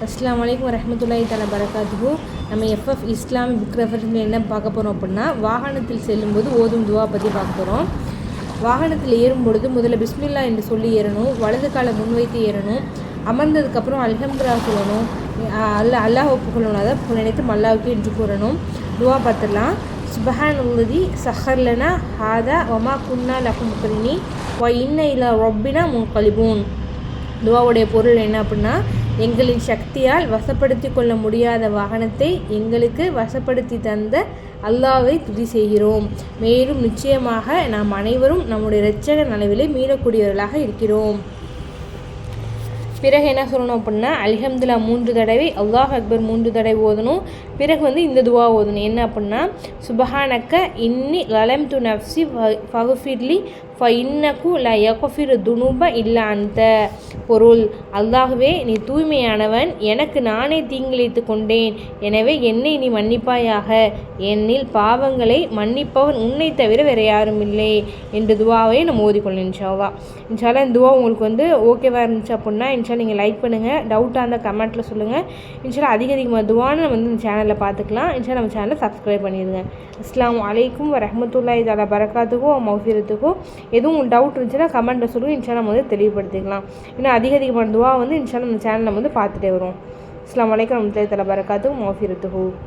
அஸ்ஸலாமு அலைக்கும் வரஹ்மத்துல்லாஹி தஆலா பரகாத்துஹு. நம்ம எஃப்எஃப் இஸ்லாமிக் புக் ரெஃபரன்ஸில் என்ன பார்க்க போகிறோம் அப்படின்னா, வாகனத்தில் செல்லும்போது ஓதும் துவா பற்றி பார்க்க போகிறோம். வாகனத்தில் ஏறும் பொழுது முதல்ல பிஸ்மில்லா என்று சொல்லி ஏறணும். வலது காலை முன்வைத்து ஏறணும். அமர்ந்ததுக்கப்புறம் அல்ஹம்துலில்லாஹ் சொல்லணும். அல்லாஹ் புகழணும். அதை நினைத்து அல்லாஹ்வுக்கு என்று கூறணும். துவா பார்த்துடலாம். சுப்ஹானல்லதி சஹர்லனா ஹாதா வமா குன்னா லஹு முக்ரினீன் வ இன்ன இலா ரப்பினா முன்கலிபூன். துவாவுடைய பொருள் என்ன அப்படின்னா, எங்களின் சக்தியால் வசப்படுத்தி கொள்ள முடியாத வாகனத்தை எங்களுக்கு வசப்படுத்தி தந்த அல்லாஹ்வை துதி செய்கிறோம். மேலும் நிச்சயமாக நாம் அனைவரும் நம்முடைய இரட்சகர் நலவிலே மீளக்கூடியவர்களாக இருக்கிறோம். பிறகு என்ன சொல்லணும் அப்படின்னா, அல்ஹம்துலில்லாஹ் 3 தடவை, அல்லாஹ் அக்பர் 3 தடவை ஓதணும். பிறகு இந்த துவா ஓதணும். என்ன அப்படின்னா, சுபஹானக்க இன்னி லலம்து நஃப்ஸி ஃபக்ஃபிர்லி ஃபஇன்னகு லா யக்ஃபிரு துனூப இல்லா அன்த. பொருள்: அல்லாஹ்வே, நீ தூய்மையானவன், எனக்கு நானே தீங்கிழைத்து கொண்டேன், எனவே என்னை நீ மன்னிப்பாயாக. என்னில் பாவங்களை மன்னிப்பவன் உன்னை தவிர வேறு யாரும் இல்லை என்ற துவாவை நம்ம ஓதிக்கொள்ளணும். இன்ஷால்லா இந்த துவா உங்களுக்கு ஓகேவாக இருந்துச்சு அப்படின்னா நீங்கள் லைக் பண்ணுங்கள். டவுட்டாக இருந்தால் கமெண்ட்டில் சொல்லுங்கள். இன்ஷால்லா அதிகமாக துவான்னு நம்ம இந்த சேனலில் பார்த்துக்கலாம். இன்ஷால்லா நம்ம சேனலை சப்ஸ்கிரைப் பண்ணிடுங்க. அஸ்ஸலாமு அலைக்கும் வரஹ்மத்துல்லாஹி தஆலா பரகாத்துஹு மஃபிரத்துஹு. எதுவும் உங்களுக்கு டவுட் இருந்துச்சுன்னா கமெண்ட்டில் சொல்லுங்கள். இன்ஷால்லா நம்ம தெளிவுபடுத்திக்கலாம். இன்னும் அதிகமான துவா இன்ஷால்லா நம்ம சேனலில் பார்த்துட்டே வரும். அஸ்ஸலாமு அலைக்கும் வரஹ்மத்துல்லாஹி தஆலா பரகாத்துஹு மஃபிரத்துஹு.